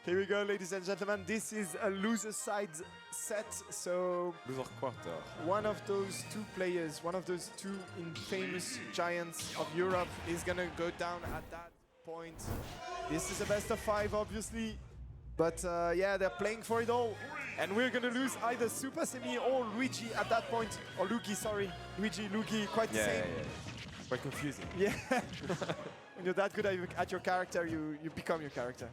Here we go, ladies and gentlemen. This is a loser side set, so Loser quarter. one of those two players, one of those two infamous giants of Europe is gonna go down at that point. This is a best of 5, obviously, but yeah, they're playing for it all. And we're gonna lose either Supahsemmie or Luigi at that point, or Luugi, sorry. Luugi, quite the same. Quite confusing. Yeah. When you're that good at your character, you become your character.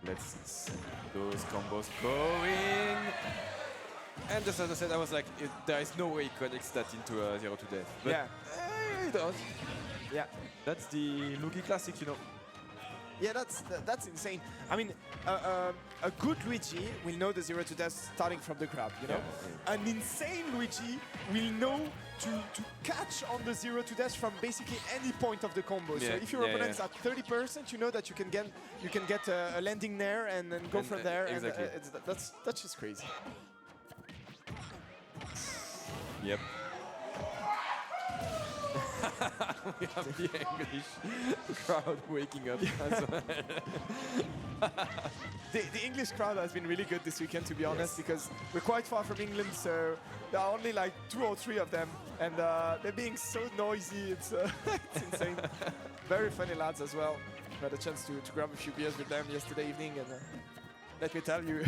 Let's see those combos going. And just as I said, I was like, there is no way he connects that into a 0 to death. But Yeah. He does. Yeah. That's the Luugi classic, you know. Yeah, that's insane. I mean, a good Luigi will know the 0 to death starting from the grab, you know? Yeah. An insane Luigi will know to catch on the 0 to death from basically any point of the combo. So if your opponent's at 30%, you know that you can get a landing there and then go from there. Exactly. And that's just crazy. Yep. We have the English crowd waking up as well. The English crowd has been really good this weekend, to be honest, because we're quite far from England, so there are only like 2 or 3 of them, and they're being so noisy, it's insane. Very funny lads as well. I had a chance to grab a few beers with them yesterday evening, and let me tell you,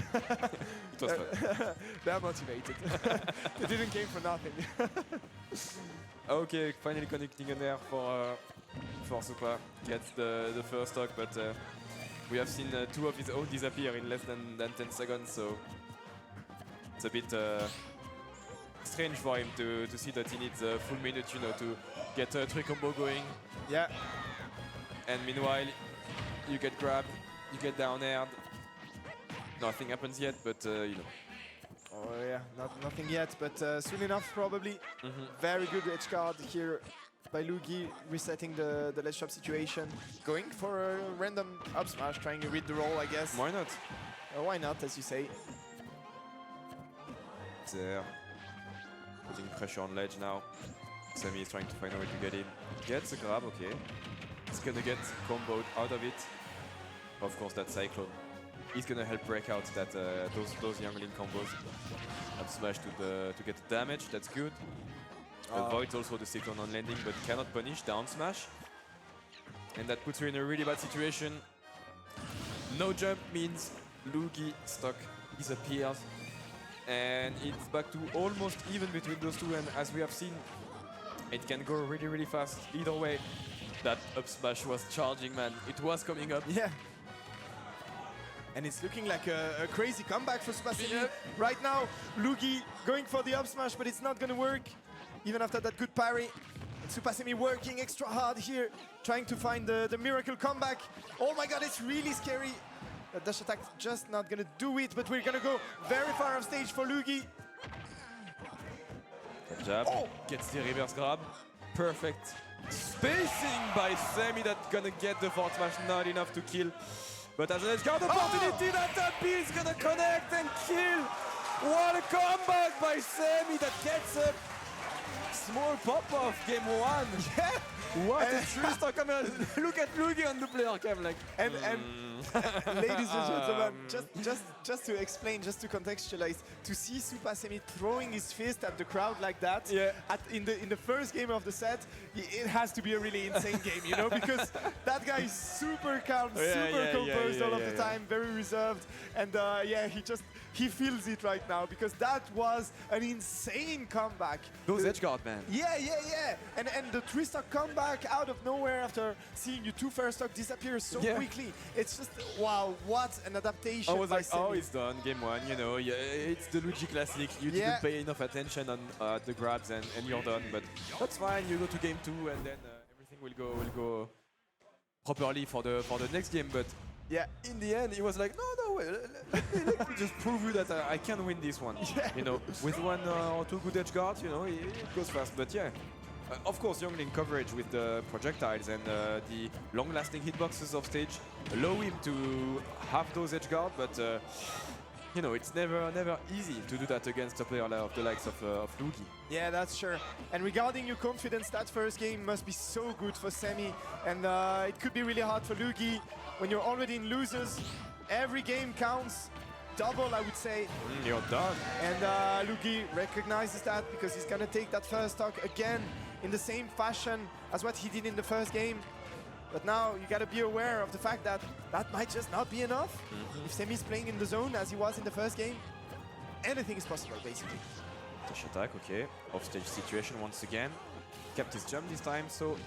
they're motivated. They didn't came for nothing. Okay, finally connecting an air for Supa. Gets the first stock, but we have seen 2 of his own disappear in less than 10 seconds, so it's a bit strange for him to see that he needs a full minute, you know, to get a 3 combo going. Yeah. And meanwhile, you get grabbed, you get down aired. Nothing happens yet, but you know. Oh yeah, nothing yet, but soon enough probably. Very good edge guard here by Luugi, resetting the ledge trap situation. Going for a random up smash, trying to read the roll, I guess. Why not? Why not, as you say. There. Putting pressure on ledge now. Sammy is trying to find a way to get in. Gets a grab, okay. He's gonna get comboed out of it. Of course, that Cyclone. He's gonna help break out that those youngling combos. Up smash to get the damage, that's good. Avoids also the Cyclone on landing, but cannot punish, down smash. And that puts her in a really bad situation. No jump means Luugi stock disappears. And it's back to almost even between those two, and as we have seen, it can go really, really fast. Either way, that up smash was charging, man. It was coming up. Yeah. And it's looking like a crazy comeback for Supahsemmie. Yep. Right now, Luugi going for the up smash, but it's not gonna work. Even after that good parry. And Supahsemmie working extra hard here, trying to find the miracle comeback. Oh my god, it's really scary. The dash attack just not gonna do it, but we're gonna go very far off stage for Luugi. Good job. Gets the reverse grab. Perfect spacing by Sammy, that's gonna get the forward smash, not enough to kill. But as an edge guard opportunity, that up B is gonna connect and kill. What a comeback by Sammy that gets a small pop-off game 1. Yeah. What a true stock. I mean, look at Luugi on the player cam, like. And ladies and gentlemen, just to explain, just to contextualize, to see Supahsemmie throwing his fist at the crowd like that, in the first game of the set, it has to be a really insane game, you know, because that guy is super calm, super composed all of the time, very reserved, and yeah, he feels it right now, because that was an insane comeback. Those edge guard, man. Yeah. And the 3-stock comeback out of nowhere after seeing you 2 first stock disappear so quickly. It's just, wow, what an adaptation. I was like, Sammy. oh, it's done, game 1, you know, it's the Luigi classic. You didn't pay enough attention on the grabs and you're done, but that's fine. You go to game 2 and then everything will go properly for the next game. But yeah, in the end, he was like, no, wait, let me just prove you that I can win this one. You know, with 1 or 2 good edge guards, you know, it goes fast. But yeah, of course, youngling coverage with the projectiles and the long-lasting hitboxes off stage allow him to have those edge guards, but you know, it's never easy to do that against a player of the likes of Luugi. Yeah, that's sure. And regarding your confidence, that first game must be so good for Semi, and it could be really hard for Luugi when you're already in losers. Every game counts. Double, I would say. You're done. And Luugi recognizes that because he's gonna take that first stock again in the same fashion as what he did in the first game. But now you gotta be aware of the fact that that might just not be enough. If Semi's playing in the zone as he was in the first game, anything is possible, basically. Dash attack, okay. Offstage situation once again. Kept his jump this time, so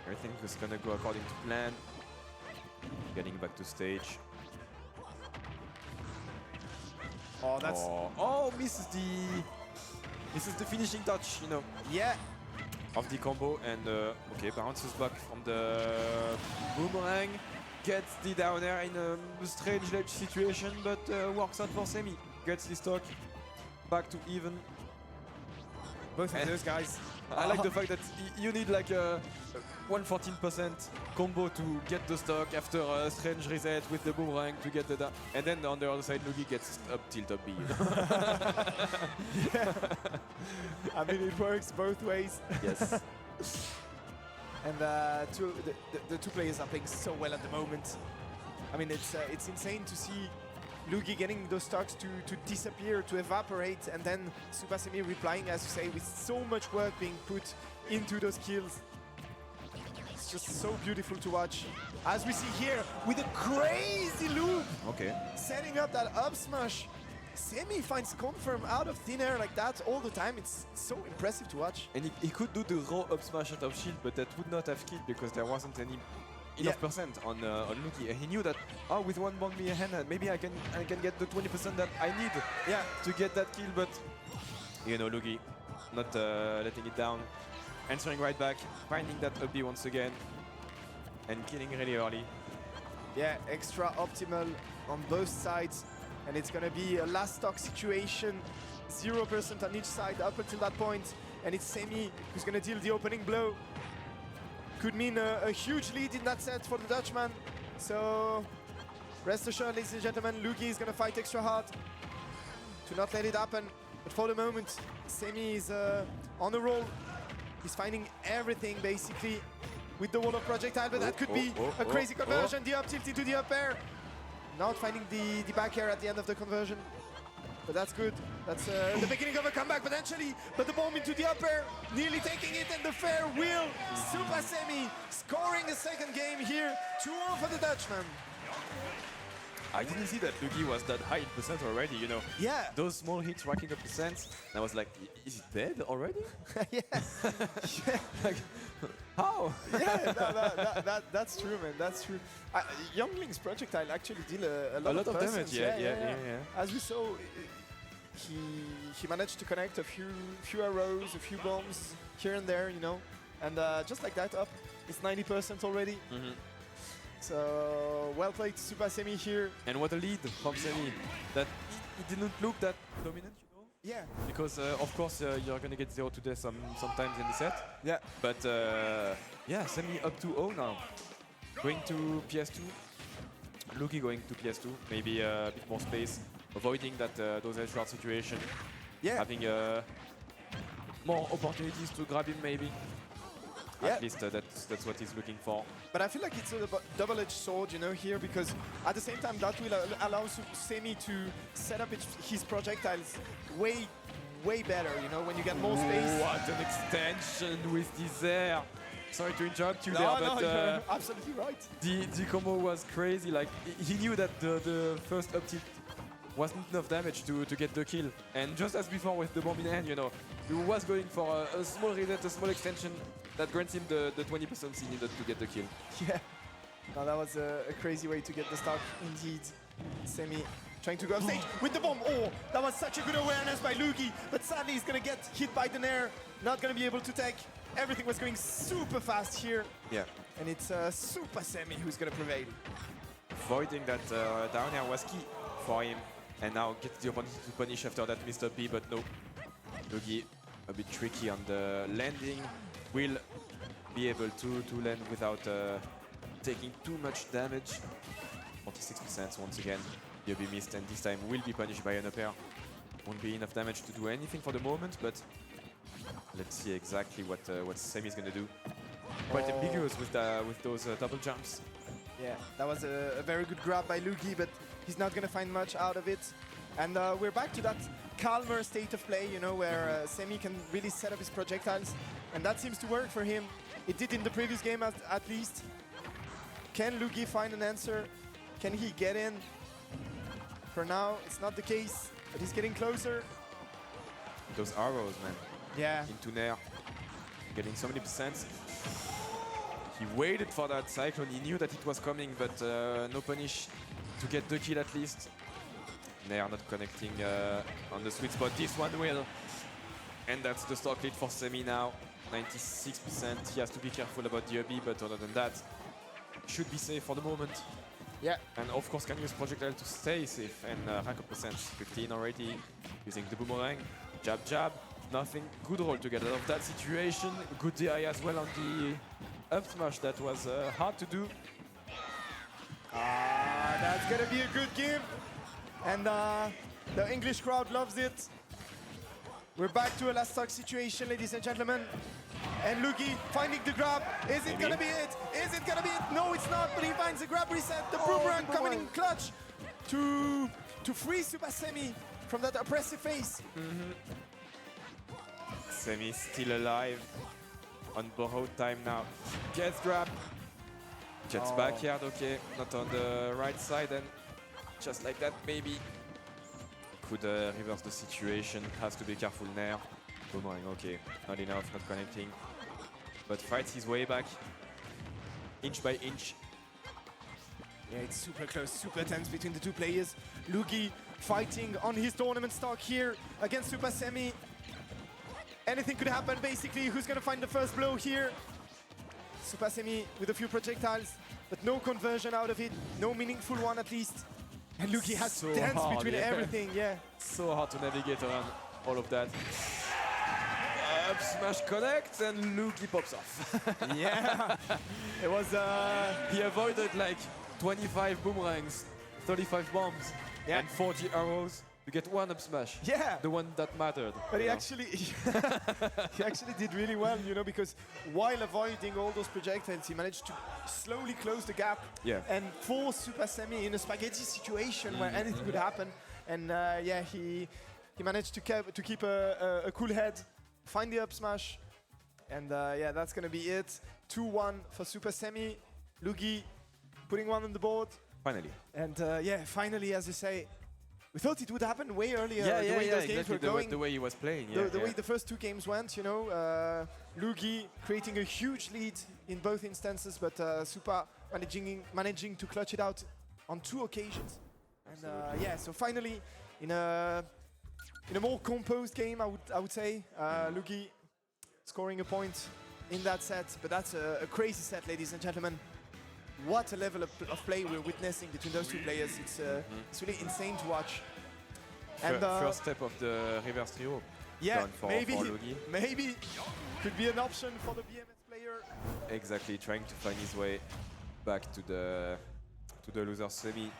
everything is gonna go according to plan. Getting back to stage. Oh, that's... Oh, misses the finishing touch, you know. Yeah. Of the combo, and okay, bounces back from the boomerang, gets the down air in a strange ledge situation, but works out for Semi. Gets the stock back to even. Both of those guys. I like the fact that you need like a 114% combo to get the stock after a strange reset with the boomerang to get the down. And then on the other side, Luugi gets up tilt up B. Yeah. I mean, it works both ways. Yes. And the two players are playing so well at the moment. I mean, it's insane to see Luugi getting those stocks to disappear, to evaporate, and then Supahsemmie replying, as you say, with so much work being put into those kills. It's just so beautiful to watch. As we see here, with a crazy loop, Okay. setting up that up smash. Semi finds confirm out of thin air like that all the time. It's so impressive to watch. And he could do the raw up smash out of shield, but that would not have killed because there wasn't any enough percent on Luugi. He knew that, oh, with one bomb in hand, maybe I can get the 20% that I need to get that kill, but you know, Luugi not letting it down, answering right back, finding that up B once again, and killing really early. Yeah, extra optimal on both sides, and it's gonna be a last stock situation, 0% on each side up until that point, and it's Semi who's gonna deal the opening blow. Could mean a huge lead in that set for the Dutchman. So rest assured, ladies and gentlemen, Luugi is gonna fight extra hard to not let it happen. But for the moment, Semi is on a roll. He's finding everything basically with the wall of projectile, but that could be a crazy conversion. The up tilt into the up air. Not finding the back air at the end of the conversion. But that's good. That's the beginning of a comeback potentially. But the bomb into the up air, nearly taking it, and the fair wheel. Supahsemmie scoring the second game here. 2-0 for the Dutchman. I didn't see that Luugi was that high in percent already, you know. Yeah. Those small hits racking up percent. And I was like, is it dead already? Yeah. Like, how? Yeah, that's true, man. That's true. Youngling's projectile actually deal a lot of damage. Yeah. As we saw, he managed to connect a few arrows, a few bombs here and there, you know, and just like that, up. It's 90% already. So well played to Supahsemmie here. And what a lead from Semi. That it didn't look that dominant, you know. Yeah. Because of course you're gonna get 0 to death sometimes in the set. Yeah. But yeah, Semi up to 0 now. Going to PS2. Luugi going to PS2. Maybe a bit more space, avoiding that those edge guard situation. Yeah. Having more opportunities to grab him maybe. Yeah. At least that's what he's looking for. But I feel like it's a double-edged sword, you know, here, because at the same time that will allow Semi to set up his projectiles way better, you know, when you get more space. What an extension with this air! Sorry to interrupt you No, there, but you're absolutely right. the combo was crazy. Like he knew that the first up tilt wasn't enough damage to get the kill, and just as before with the bomb in hand, you know, he was going for a small reset, a small extension that grants him the 20% he needed to get the kill. Yeah. No, that was a crazy way to get the stock, indeed. Semi trying to go off stage with the bomb. Oh, that was such a good awareness by Luugi, but sadly he's gonna get hit by the nair, not gonna be able to take. Everything was going super fast here. Yeah. And it's Supahsemmie who's gonna prevail. Avoiding that down air was key for him, and now gets the opportunity to punish after that Mr. B, but no. Luugi a bit tricky on the landing. Will be able to land without taking too much damage. 46% once again. Yubi missed, and this time will be punished by an up air. Won't be enough damage to do anything for the moment, but let's see exactly what Semi is gonna do. Quite ambiguous with those double jumps. Yeah, that was a very good grab by Luugi, but he's not gonna find much out of it. And we're back to that calmer state of play, you know, where Semi can really set up his projectiles, and that seems to work for him. It did in the previous game at least. Can Luugi find an answer? Can he get in? For now, it's not the case, but he's getting closer. Those arrows, man. Yeah. Into Nair. Getting so many percents. He waited for that cyclone. He knew that it was coming, but no punish to get the kill at least. Nair not connecting on the sweet spot. This one will. And that's the stock lead for Semi now. 96%. He has to be careful about the Yubi, but other than that, should be safe for the moment. Yeah. And of course can use projectile to stay safe and rack up percent. 15 already. Using the boomerang. Jab, jab. Nothing. Good roll to get out of that situation. Good DI as well on the up smash. That was hard to do. That's gonna be a good game. And the English crowd loves it. We're back to a last stock situation, ladies and gentlemen. And Luugi finding the grab. Is it gonna be it? Is it gonna be it? No, it's not, but he finds the grab reset. The boomerang coming in clutch to free Supahsemmie from that oppressive phase. Semi still alive. On borrowed time now. Gets grabbed. Gets backyard, okay. Not on the right side, and just like that, maybe. Could reverse the situation. Has to be careful now. Boomerang, okay. Not enough, not connecting. But fights his way back. Inch by inch. Yeah, it's super close, super tense between the two players. Luugi fighting on his tournament stock here against Supahsemmie. Anything could happen, basically. Who's gonna find the first blow here? Supahsemmie with a few projectiles, but no conversion out of it. No meaningful one, at least. And Luugi has so dance hard, between everything, yeah. So hard to navigate around all of that. Up smash connects and Luugi pops off. Yeah, it was... He avoided like 25 boomerangs, 35 bombs, and 40 arrows to get one up smash. Yeah. The one that mattered. But he actually, he actually did really well, you know, because while avoiding all those projectiles, he managed to slowly close the gap and force Supahsemmie in a spaghetti situation where anything could happen. And yeah, he managed to keep a cool head, find the up smash, and yeah, that's gonna be it. 2-1 for Supahsemmie. Luugi putting one on the board. Finally. And yeah, finally, as you say. We thought it would happen way earlier, the way those games were going. The way he was playing, the way the first two games went, you know. Luugi creating a huge lead in both instances, but Supah managing to clutch it out on 2 occasions. And yeah, so finally, in a more composed game, I would say, Luugi scoring a point in that set. But that's a crazy set, ladies and gentlemen. What a level of play we're witnessing between those two players. It's really insane to watch. And first step of the reverse trio. Yeah, for Luugi. Maybe could be an option for the BMS player. Exactly, trying to find his way back to the loser semi.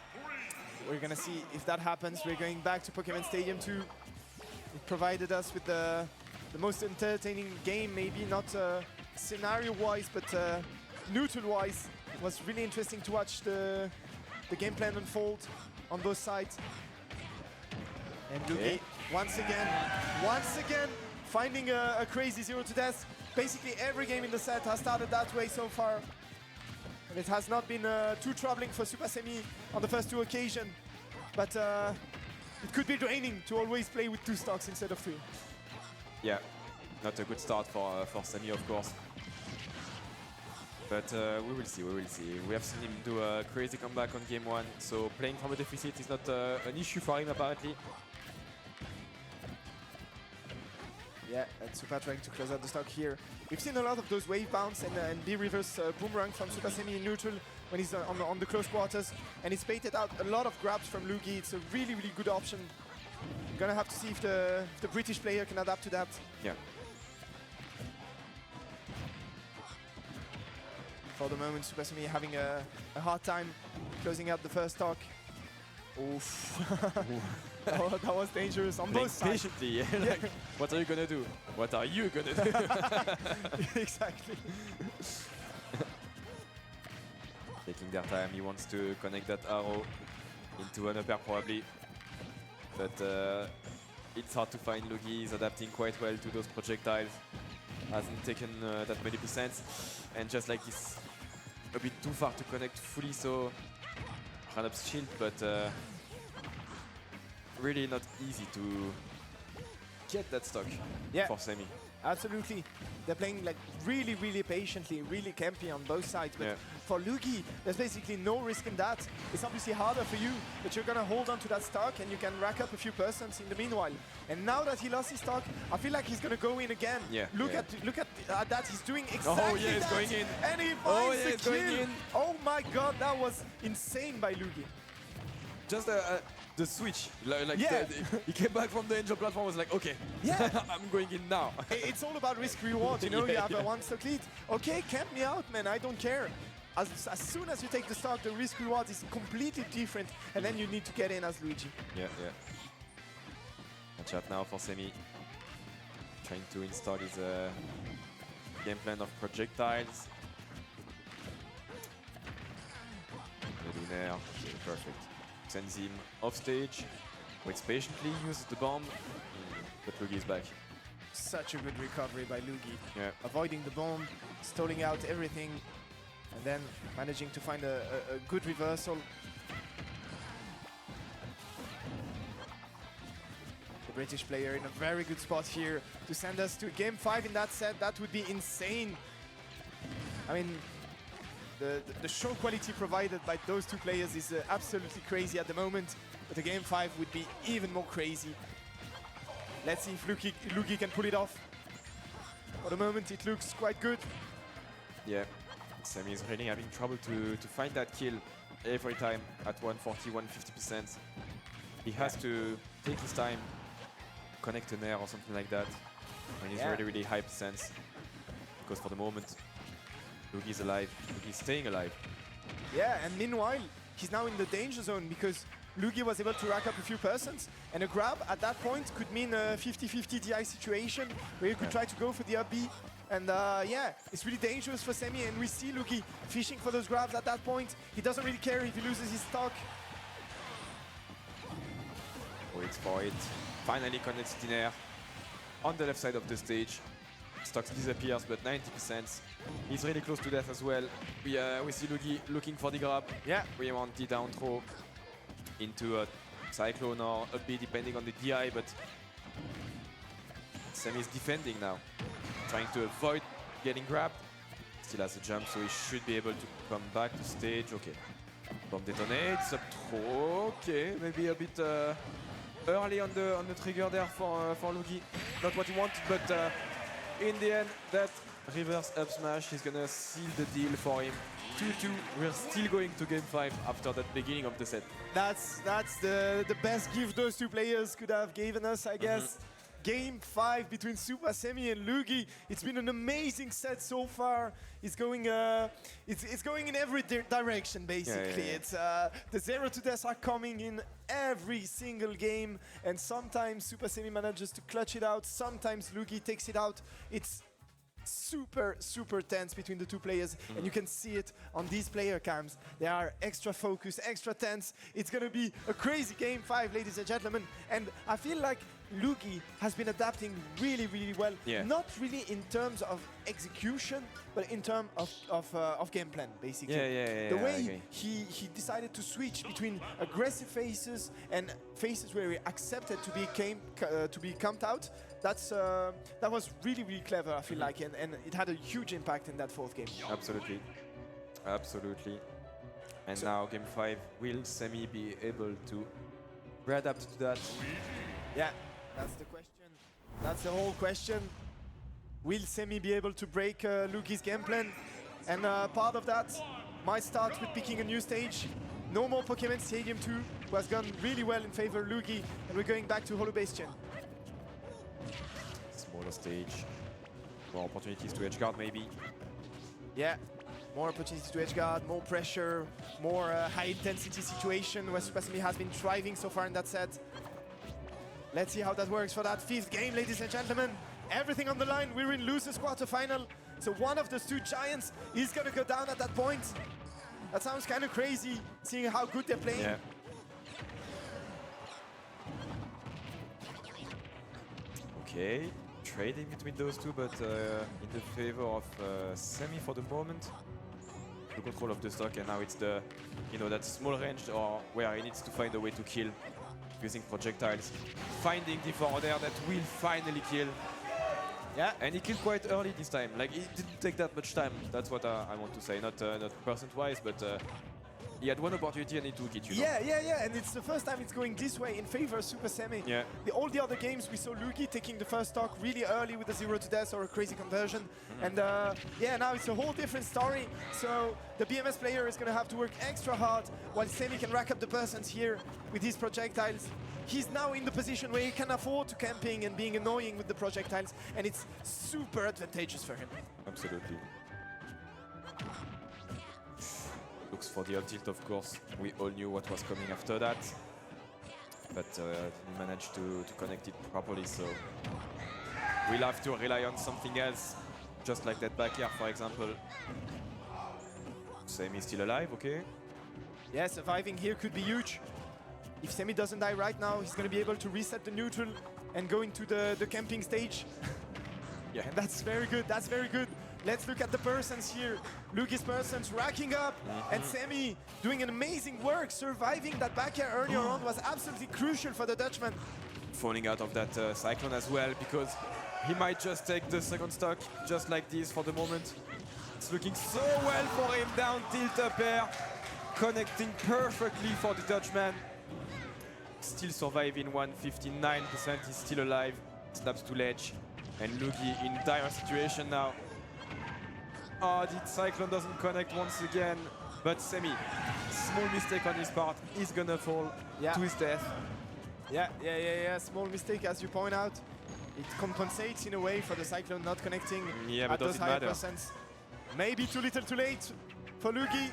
We're gonna see if that happens. We're going back to Pokemon Stadium 2. It provided us with the most entertaining game, maybe not scenario-wise, but neutral-wise. It was really interesting to watch the game plan unfold on both sides. And Luugi, once again, finding a crazy 0 to death. Basically every game in the set has started that way so far. And it has not been too troubling for Supahsemmie on the first 2 occasions. But it could be draining to always play with 2 stocks instead of 3. Yeah, not a good start for Semi, of course. But we will see, We have seen him do a crazy comeback on game 1, so playing from a deficit is not an issue for him, apparently. Yeah, and Supah trying to close out the stock here. We've seen a lot of those wave bounce and B-reverse boomerang from Supahsemmie in neutral when he's on the close quarters. And he's baited out a lot of grabs from Luugi. It's a really, really good option. Gonna have to see if the British player can adapt to that. Yeah. For the moment, Supahsemmie having a hard time closing out the first stock. Oof. That was dangerous on both sides. Patiently, yeah. Like, what are you gonna do? What are you gonna do? Exactly. Taking their time, he wants to connect that arrow into an upper probably. But it's hard to find Luugi. He's adapting quite well to those projectiles. Hasn't taken that many percent. And just like he's a bit too far to connect fully, so ran up shield, but really not easy to get that stock for Semi. Absolutely. They're playing like really, really patiently, really campy on both sides. But for Luugi, there's basically no risk in that. It's obviously harder for you, but you're gonna hold on to that stock and you can rack up a few percents in the meanwhile. And now that he lost his stock, I feel like he's gonna go in again. Look at that. He's doing exactly he's that. going in. And he finds the kill. Oh my god, that was insane by Luugi. Just the switch, he came back from the angel platform, was like, okay, I'm going in now. It's all about risk reward, you know, you have a one stock lead. Okay, camp me out, man, I don't care. As soon as you take the stock, the risk reward is completely different, and then you need to get in as Luigi. Watch out now for Semi. Trying to install his game plan of projectiles. Perfect. Sends him off stage, waits patiently, uses the bomb, but Luugi is back. Such a good recovery by Luugi. Avoiding the bomb, stalling out everything, and then managing to find a good reversal. The British player in a very good spot here to send us to game 5 in that set. That would be insane. I mean, the show quality provided by those two players is absolutely crazy at the moment, but the game 5 would be even more crazy. Let's see if Luugi can pull it off. For the moment, it looks quite good. Semi is really having trouble to find that kill every time at 140, 150%. He has to take his time, connect an air or something like that when he's really, really high percents. Because for the moment, Luugi's alive. Luugi's staying alive. And meanwhile, he's now in the danger zone because Luugi was able to rack up a few percents, and a grab at that point could mean a 50-50 DI situation where you could try to go for the up B. And it's really dangerous for Semi, and we see Luugi fishing for those grabs at that point. He doesn't really care if he loses his stock. Waits for it. Finally connects it in air on the left side of the stage. Stocks disappears, but 90%. He's really close to death as well. We see Luugi looking for the grab. We want the down throw into a Cyclone or a B depending on the DI, but Semi is defending now, trying to avoid getting grabbed. Still has a jump, so he should be able to come back to stage. Okay, bomb detonates, up throw. Okay, maybe a bit early on the trigger there for Luugi. Not what he wanted, but in the end, that reverse up smash is gonna seal the deal for him. 2-2, we're still going to game 5 after that beginning of the set. That's the best gift those two players could have given us, I guess. Game 5 between Supahsemmie and Luugi. It's been an amazing set so far. It's going in every direction, basically. It's the 0-2 deaths are coming in every single game, and sometimes Supahsemmie manages to clutch it out. Sometimes Luugi takes it out. It's super tense between the two players, and you can see it on these player cams. They are extra focused, extra tense. It's gonna be a crazy game 5, ladies and gentlemen, and I feel like Luugi has been adapting really well. Not really in terms of execution, but in terms of game plan, basically. The way he decided to switch between aggressive phases and phases where he accepted to be camped out. That was really clever, I feel like, and it had a huge impact in that 4th game. Absolutely. And now game 5, will Semi be able to readapt to that? That's the question. That's the whole question. Will Semi be able to break Luugi's game plan? And part of that might start with picking a new stage. No more Pokemon Stadium 2, who has gone really well in favor of Luugi, and we're going back to Hollow Bastion. Smaller stage, more opportunities to edgeguard maybe. More opportunity to edge guard, more pressure, more high intensity situation where Supahsemmie has been thriving so far in that set. Let's see how that works for that 5th game, ladies and gentlemen. Everything on the line, we're in losers quarterfinal. So one of those two giants is gonna go down at that point. That sounds kind of crazy, seeing how good they're playing. Yeah. Okay, trading between those two, but in the favor of Semi for the moment. The control of the stock, and now it's the, that small range or where he needs to find a way to kill using projectiles. Finding the border that will finally kill. Yeah, and he killed quite early this time. Like, it didn't take that much time. That's what I want to say. Not percent-wise, but he had one opportunity and he took it, Yeah, and it's the first time it's going this way in favor of Supahsemmie. Yeah. All the other games, we saw Luugi taking the first stock really early with a 0 to death or a crazy conversion. And yeah, now it's a whole different story. So the BMS player is going to have to work extra hard while Semi can rack up the percents here with his projectiles. He's now in the position where he can afford to camping and being annoying with the projectiles, and it's super advantageous for him. Absolutely. Looks for the up tilt, of course. We all knew what was coming after that, but didn't manage to connect it properly, so we'll have to rely on something else, just like that back air, for example. Semi is still alive, okay. Yeah, surviving here could be huge. If Semi doesn't die right now, he's going to be able to reset the neutral and go into the camping stage. Yeah, and that's very good, that's very good. Let's look at the persons here. Luugi's persons racking up, and Semi doing an amazing work. Surviving that back air earlier on was absolutely crucial for the Dutchman. Falling out of that cyclone as well, because he might just take the second stock just like this for the moment. It's looking so well for him, down tilt up air, connecting perfectly for the Dutchman. Still surviving 159%, he's still alive. Snaps to ledge, and Luugi in dire situation now. Oh, the cyclone doesn't connect once again, but Semi, small mistake on his part, he's gonna fall to his death. Yeah, small mistake as you point out. It compensates in a way for the cyclone not connecting at those higher percents. Maybe too little too late for Luugi.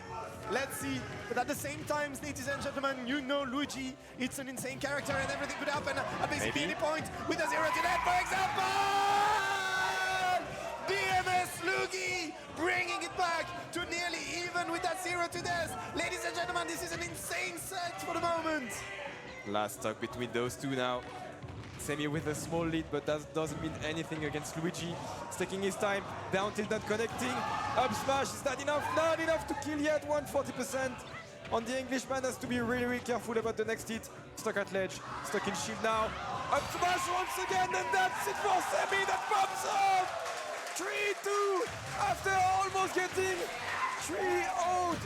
Let's see, but at the same time, ladies and gentlemen, you know Luigi, it's an insane character and everything could happen at basically any point with a 0 to death, for example! BMS Luugi bringing it back to nearly even with that 0 to death. Ladies and gentlemen, this is an insane set for the moment. Last talk between those two now. Semi with a small lead, but that doesn't mean anything against Luigi. He's taking his time, down tilt not connecting. Up smash, is that enough? Not enough to kill yet, 140%. On the Englishman has to be really, really careful about the next hit. Stuck at ledge, stuck in shield now. Up smash once again, and that's it for Semi, that pops off! 3-2 after almost getting 3-0'd.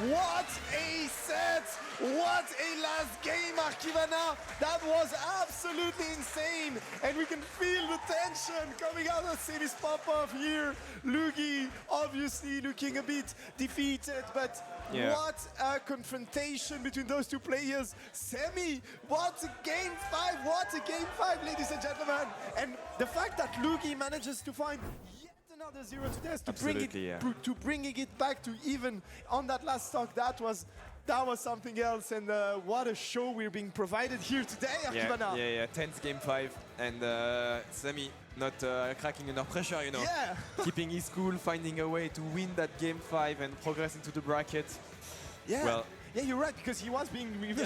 What a set! What a last game, Arkivana! That was absolutely insane! And we can feel the tension coming out of Semi's pop-off here. Luugi obviously looking a bit defeated, but what a confrontation between those two players. Semi, what a game 5! What a game 5, ladies and gentlemen! And the fact that Luugi manages to find another 0 to death to bringing it back to even on that last stock, that was something else. And what a show we're being provided here today, Arkivana. Yeah, tense game 5, and Semi not cracking under pressure, keeping his cool, finding a way to win that game 5 and progress into the bracket. Yeah, you're right, because he was being